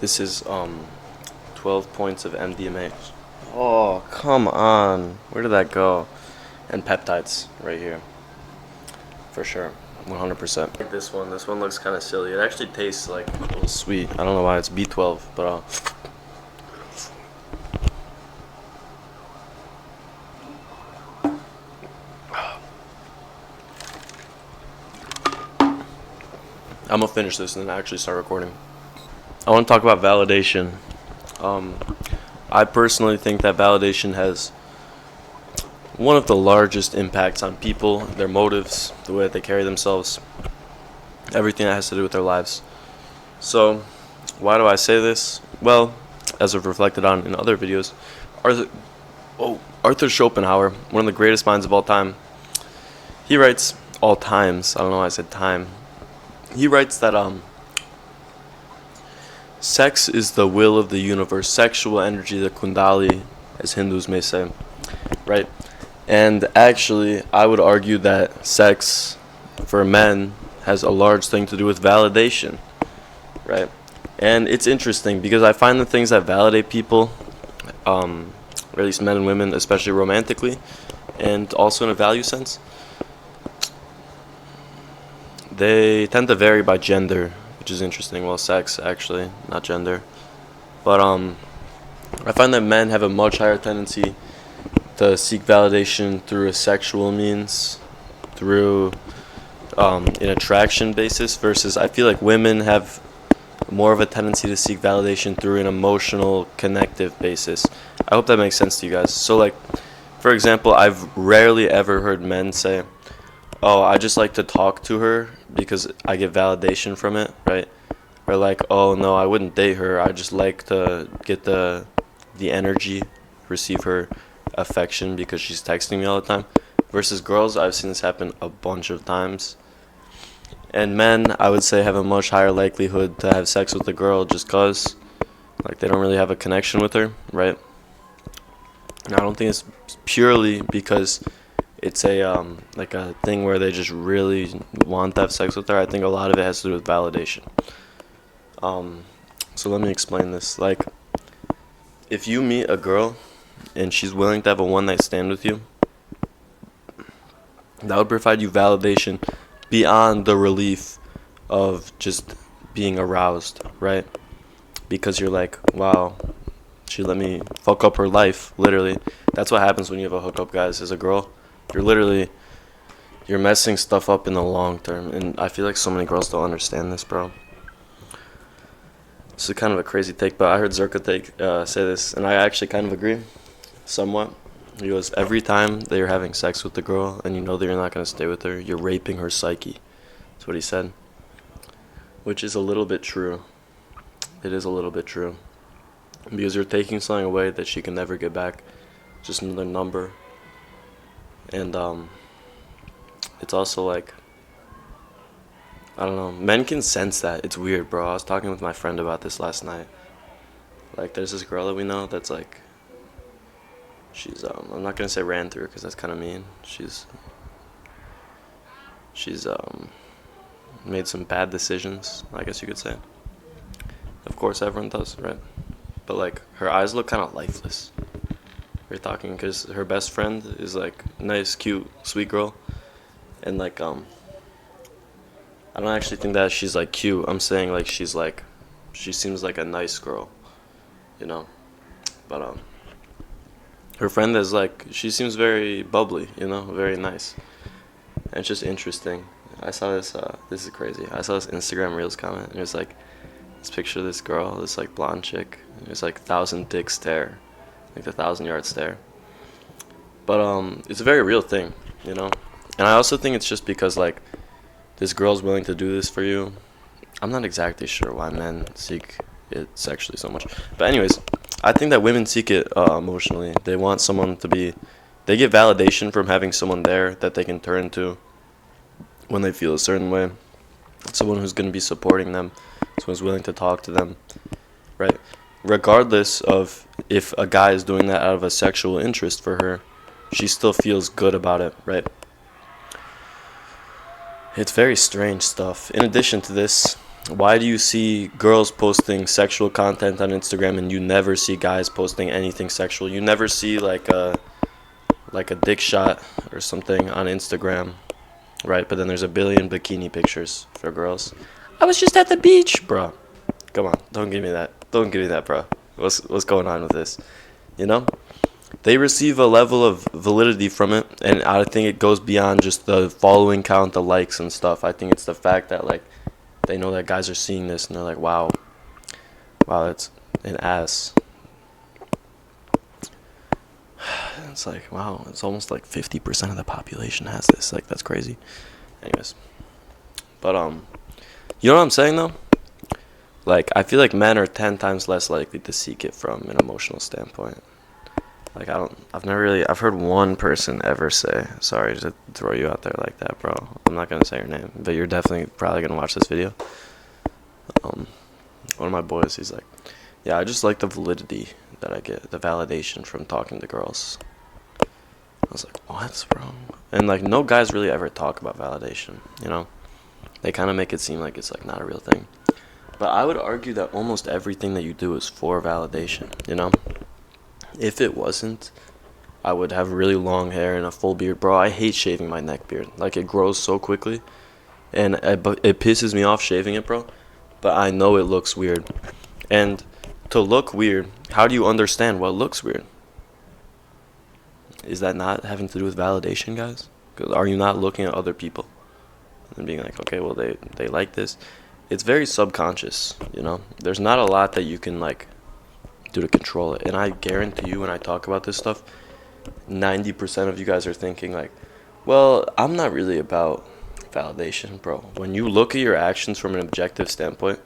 This is 12 points of MDMA. Oh, come on. Where did that go? And peptides right here. For sure. 100%. Like this one. This one looks kind of silly. It actually tastes like a little sweet. I don't know why it's B12, but I'm gonna finish this and then actually start recording. I want to talk about validation. I personally think that validation has one of the largest impacts on people, their motives, the way that they carry themselves, everything that has to do with their lives. So, why do I say this? Well, as I've reflected on in other videos, Arthur Schopenhauer, one of the greatest minds of all time, he writes, all times, I don't know why I said time, he writes that sex is the will of the universe, sexual energy, the kundali, as Hindus may say, right? And actually, I would argue that sex for men has a large thing to do with validation, right? And it's interesting because I find the things that validate people, or at least men and women, especially romantically, and also in a value sense, they tend to vary by gender, which is interesting. Well, sex, actually, not gender. But I find that men have a much higher tendency to seek validation through a sexual means, through an attraction basis, versus I feel like women have more of a tendency to seek validation through an emotional, connective basis. I hope that makes sense to you guys. So, like, for example, I've rarely ever heard men say, oh, I just like to talk to her because I get validation from it, right? Or like, oh no, I wouldn't date her. I just like to get the energy, receive her affection because she's texting me all the time. Versus girls, I've seen this happen a bunch of times. And men, I would say, have a much higher likelihood to have sex with a girl just cause, like, they don't really have a connection with her, right? And I don't think it's purely because it's a like a thing where they just really want to have sex with her. I think a lot of it has to do with validation. So let me explain this. Like, if you meet a girl and she's willing to have a one-night stand with you, that would provide you validation beyond the relief of just being aroused, right? Because you're like, wow, she let me fuck up her life, literally. That's what happens when you have a hookup, guys, as a girl. You're messing stuff up in the long term, and I feel like so many girls don't understand this, bro. This is kind of a crazy take, but I heard Zerka say this, and I actually kind of agree, somewhat. He goes, every time that you're having sex with the girl, and you know that you're not going to stay with her, you're raping her psyche. That's what he said. Which is a little bit true. It is a little bit true. Because you're taking something away that she can never get back. Just another number. And it's also like, I don't know, men can sense that. It's weird, bro. I was talking with my friend about this last night. Like, there's this girl that we know that's like, she's I'm not gonna say ran through because that's kind of mean. She's made some bad decisions, I guess you could say. Of course, everyone does, right? But like, her eyes look kind of lifeless. We're talking because her best friend is like nice, cute, sweet girl, and like I don't actually think that she's like cute. I'm saying like she seems like a nice girl, you know. But her friend is like, she seems very bubbly, you know, very nice, and it's just interesting. I saw this. This is crazy. I saw this Instagram Reels comment, and it was like this picture of this girl, this like blonde chick. And it was like 1,000 dick stare. Like the 1,000-yard stare. But it's a very real thing, you know. And I also think it's just because like this girl's willing to do this for you. I'm not exactly sure why men seek it sexually so much. But anyways, I think that women seek it emotionally. They want someone to be, they get validation from having someone there that they can turn to when they feel a certain way. Someone who's going to be supporting them. Someone who's willing to talk to them, right? Regardless of if a guy is doing that out of a sexual interest for her, she still feels good about it, right? It's very strange stuff. In addition to this, Why do you see girls posting sexual content on Instagram and you never see guys posting anything sexual? You never see like a dick shot or something on Instagram, right? But then there's a billion bikini pictures for girls. I was just at the beach, bro. Come on, don't give me that. Don't give me that, bro. What's going on with this? You know? They receive a level of validity from it, and I think it goes beyond just the following count, the likes and stuff. I think it's the fact that like they know that guys are seeing this and they're like, wow, that's an ass. It's like, wow, it's almost like 50% of the population has this. Like, that's crazy. Anyways, but you know what I'm saying though? Like, I feel like men are 10 times less likely to seek it from an emotional standpoint. Like, I've heard one person ever say, sorry to throw you out there like that, bro. I'm not gonna say your name, but you're definitely probably gonna watch this video. One of my boys, he's like, yeah, I just like the validity that I get, the validation from talking to girls. I was like, what, bro? And like, no guys really ever talk about validation, you know? They kind of make it seem like it's like not a real thing. But I would argue that almost everything that you do is for validation, you know? If it wasn't, I would have really long hair and a full beard. Bro, I hate shaving my neck beard. Like, it grows so quickly. And it pisses me off shaving it, bro. But I know it looks weird. And to look weird, how do you understand what looks weird? Is that not having to do with validation, guys? Because are you not looking at other people and being like, okay, well, they like this? It's very subconscious, you know? There's not a lot that you can, like, do to control it. And I guarantee you when I talk about this stuff, 90% of you guys are thinking like, well, I'm not really about validation, bro. When you look at your actions from an objective standpoint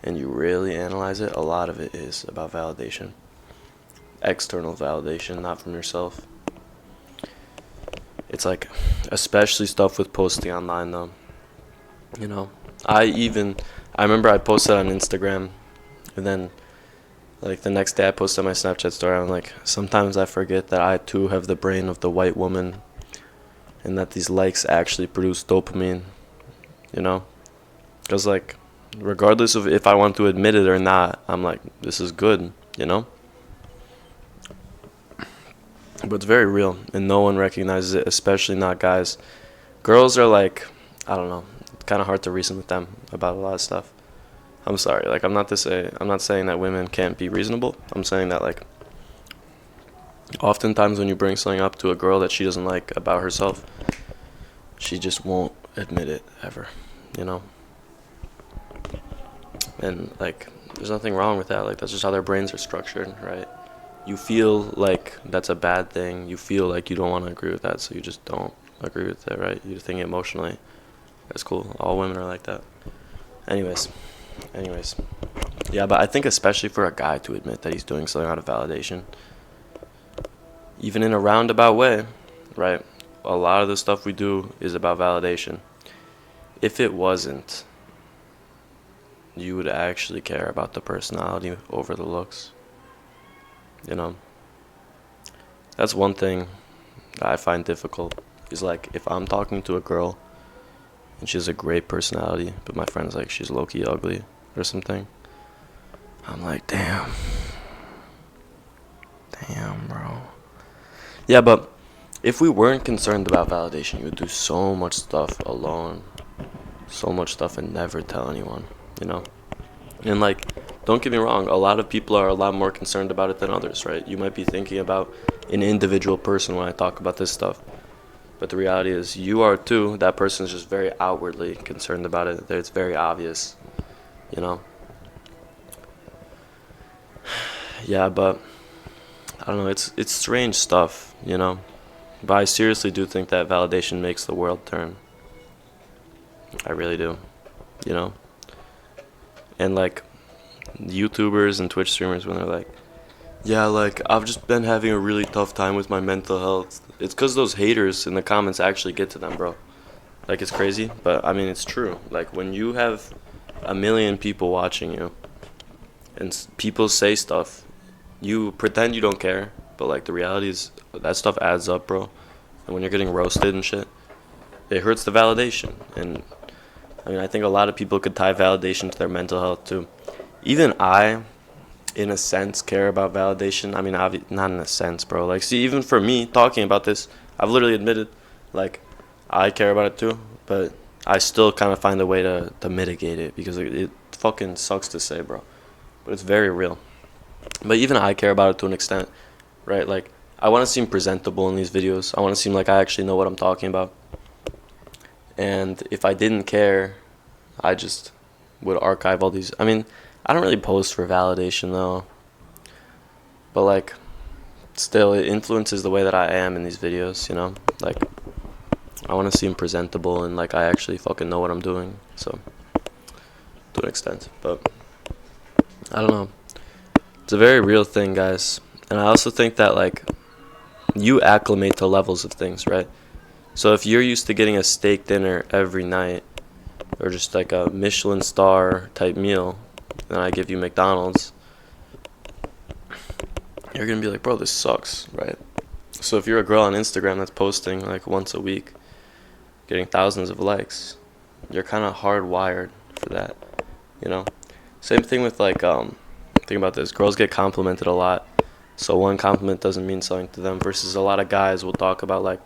and you really analyze it, a lot of it is about validation. External validation, not from yourself. It's like, especially stuff with posting online though. You know, I remember I posted on Instagram and then like the next day I posted my Snapchat story. I'm like, sometimes I forget that I too have the brain of the white woman and that these likes actually produce dopamine, you know? Because like, regardless of if I want to admit it or not, I'm like, this is good, you know? But it's very real and no one recognizes it, especially not guys. Girls are like, I don't know, it's kind of hard to reason with them about a lot of stuff. I'm sorry, like I'm not saying that women can't be reasonable. I'm saying that like oftentimes when you bring something up to a girl that she doesn't like about herself, she just won't admit it ever, you know? And like there's nothing wrong with that. Like that's just how their brains are structured, right? You feel like that's a bad thing. You feel like you don't want to agree with that, so you just don't agree with it, right? You think emotionally. That's cool. All women are like that. Anyways, yeah, but I think especially for a guy to admit that he's doing something out of validation, even in a roundabout way, right? A lot of the stuff we do is about validation. If it wasn't, you would actually care about the personality over the looks. You know? That's one thing that I find difficult. Is like, if I'm talking to a girl and she has a great personality, but my friend's like, she's low-key ugly or something, I'm like, damn, bro. Yeah, but if we weren't concerned about validation, you would do so much stuff alone, so much stuff and never tell anyone, you know? And like, don't get me wrong, a lot of people are a lot more concerned about it than others, right? You might be thinking about an individual person when I talk about this stuff, but the reality is you are too. That person is just very outwardly concerned about it. It's very obvious, you know? Yeah, but I don't know, it's strange stuff, you know? But I seriously do think that validation makes the world turn. I really do, you know? And like, YouTubers and Twitch streamers, when they're like, yeah, like, I've just been having a really tough time with my mental health. It's because those haters in the comments actually get to them, bro. Like, it's crazy, but I mean, it's true. Like, when you have a million people watching you and people say stuff, you pretend you don't care, but like, the reality is that stuff adds up, bro. And when you're getting roasted and shit, it hurts the validation. And I mean, I think a lot of people could tie validation to their mental health too. Even I, in a sense, care about validation. I mean, not in a sense, bro. Like, see, even for me talking about this, I've literally admitted, like, I care about it too, but I still kind of find a way to mitigate it because it fucking sucks to say, bro. But it's very real. But even I care about it to an extent, right? Like, I want to seem presentable in these videos. I want to seem like I actually know what I'm talking about. And if I didn't care, I just would archive all these. I mean, I don't really post for validation though. But like, still, it influences the way that I am in these videos, you know? Like, I want to seem presentable and like I actually fucking know what I'm doing. So, to an extent. But, I don't know. It's a very real thing, guys. And I also think that like, you acclimate to levels of things, right? So if you're used to getting a steak dinner every night, or just like a Michelin star type meal, and I give you McDonald's, you're gonna be like, bro, this sucks, right? So if you're a girl on Instagram that's posting like once a week, getting thousands of likes, you're kind of hardwired for that, you know? Same thing with like, think about this, girls get complimented a lot, so one compliment doesn't mean something to them, versus a lot of guys will talk about like,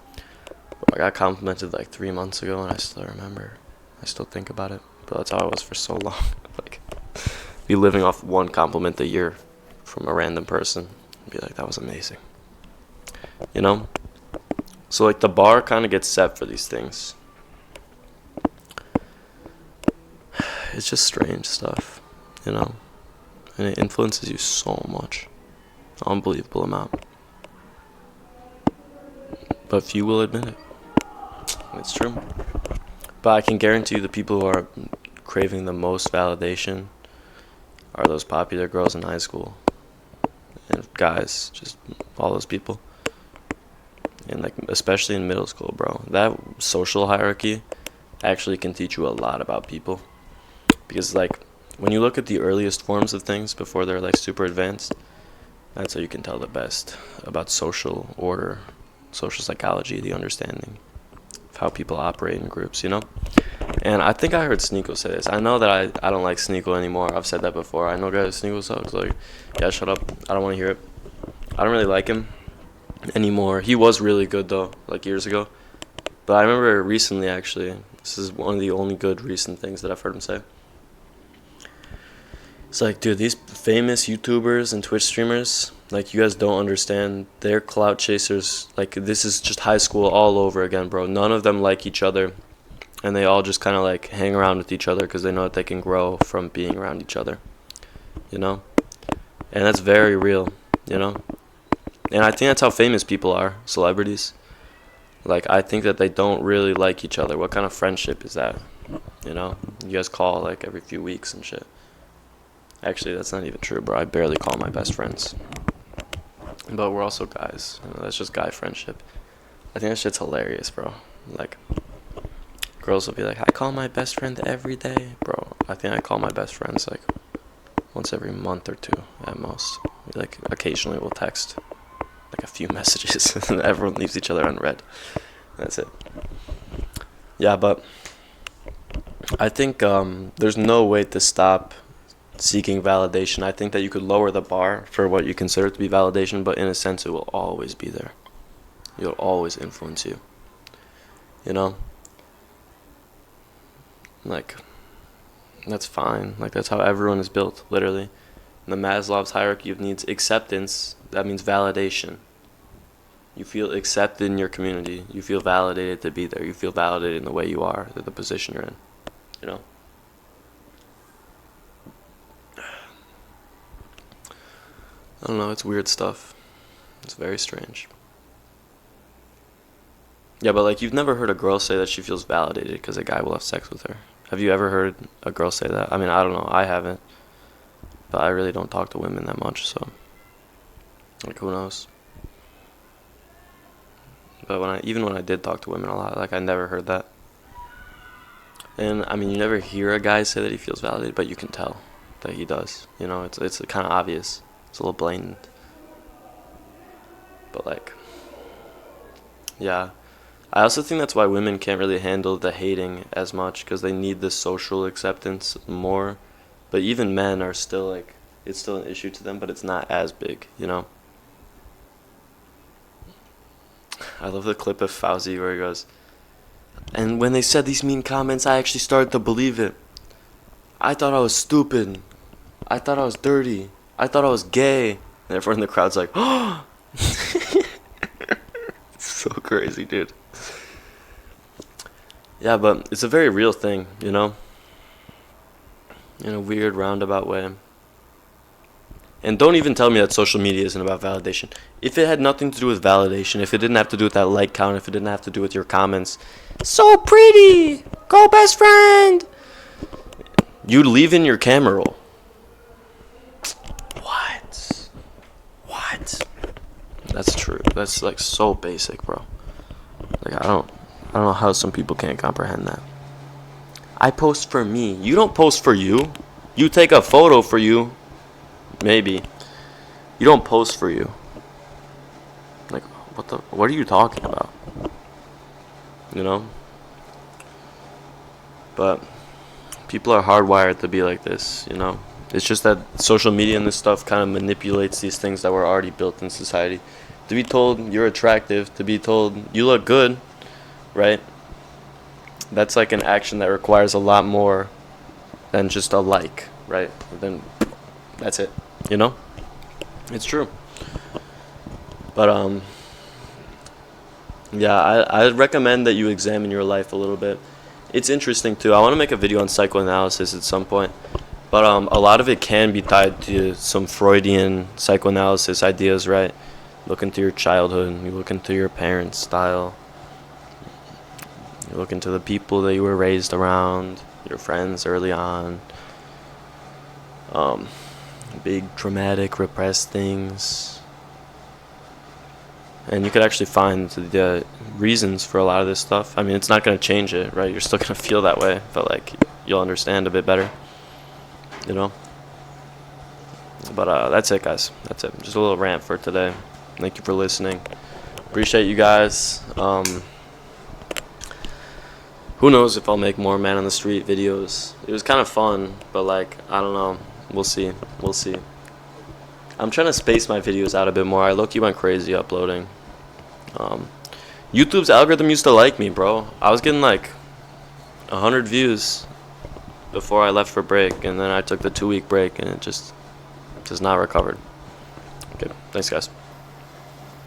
I got complimented like 3 months ago and I still remember. I still think about it. But that's how I was for so long. Like, be living off one compliment a year from a random person. Be like, that was amazing. You know? So like the bar kind of gets set for these things. It's just strange stuff, you know? And it influences you so much. Unbelievable amount. But few will admit it. It's true. But I can guarantee you the people who are craving the most validation are those popular girls in high school. And guys, just all those people. And like, especially in middle school, bro. That social hierarchy actually can teach you a lot about people. Because like, when you look at the earliest forms of things before they're like super advanced, that's how you can tell the best about social order, social psychology, the understanding of how people operate in groups, you know? And I think I heard Sneeko say this. I know that I don't like Sneeko anymore. I've said that before. I know guys, Sneeko sucks. Like, yeah, shut up. I don't want to hear it. I don't really like him anymore. He was really good though, like years ago. But I remember recently, actually, this is one of the only good recent things that I've heard him say. It's like, dude, these famous YouTubers and Twitch streamers, like, you guys don't understand. They're clout chasers. Like, this is just high school all over again, bro. None of them like each other. And they all just kind of, like, hang around with each other because they know that they can grow from being around each other. You know? And that's very real, you know? And I think that's how famous people are, celebrities. Like, I think that they don't really like each other. What kind of friendship is that? You know? You guys call, like, every few weeks and shit. Actually, that's not even true, bro. I barely call my best friends. But we're also guys. You know, that's just guy friendship. I think that shit's hilarious, bro. Like, girls will be like, I call my best friend every day. Bro, I think I call my best friends, like, once every month or two at most. Like, occasionally we'll text, like, a few messages. And everyone leaves each other unread. That's it. Yeah, but I think there's no way to stop seeking validation. I think that you could lower the bar for what you consider to be validation, but in a sense it will always be there. It'll always influence you. You know? Like, that's fine. Like, that's how everyone is built, literally. In the Maslow's hierarchy of needs, acceptance, that means validation. You feel accepted in your community. You feel validated to be there. You feel validated in the way you are, the position you're in. You know? I don't know, it's weird stuff. It's very strange. Yeah, but like, you've never heard a girl say that she feels validated because a guy will have sex with her. Have you ever heard a girl say that? I mean, I don't know, I haven't. But I really don't talk to women that much, so, like, who knows? But even when I did talk to women a lot, like, I never heard that. And I mean, you never hear a guy say that he feels validated, but you can tell that he does. You know, it's kind of obvious. It's a little blatant. But like, yeah, I also think that's why women can't really handle the hating as much, because they need this social acceptance more. But even men are still like, it's still an issue to them, but it's not as big, you know? I love the clip of Fauci where he goes, and when they said these mean comments, I actually started to believe it. I thought I was stupid. I thought I was dirty. I thought I was gay. And everyone in the crowd's like, oh! So crazy, dude. Yeah, but it's a very real thing, you know? In a weird roundabout way. And don't even tell me that social media isn't about validation. If it had nothing to do with validation, if it didn't have to do with that like count, if it didn't have to do with your comments, so pretty! Go best friend! You'd leave in your camera roll. What? That's true. That's like so basic, bro. Like I don't know how some people can't comprehend that. I post for me. You don't post for you. You take a photo for you. Maybe. You don't post for you. Like what are you talking about? You know? But people are hardwired to be like this, you know? It's just that social media and this stuff kind of manipulates these things that were already built in society. To be told you're attractive, to be told you look good, right? That's like an action that requires a lot more than just a like, right? Then that's it, you know? It's true. But yeah, I recommend that you examine your life a little bit. It's interesting too. I want to make a video on psychoanalysis at some point. But a lot of it can be tied to some Freudian psychoanalysis ideas, right? Look into your childhood, you look into your parents' style, you look into the people that you were raised around, your friends early on, big traumatic repressed things. And you could actually find the reasons for a lot of this stuff. I mean, it's not going to change it, right? You're still going to feel that way, but like you'll understand a bit better. You know? But that's it, guys. That's it. Just a little rant for today. Thank you for listening. Appreciate you guys. Who knows if I'll make more man on the street videos. It was kind of fun, but like, I don't know. We'll see. We'll see. I'm trying to space my videos out a bit more. I low-key went crazy uploading. YouTube's algorithm used to like me, bro. I was getting like 100 views before I left for break, and then I took the 2-week break, and it just not recovered. Okay, thanks guys.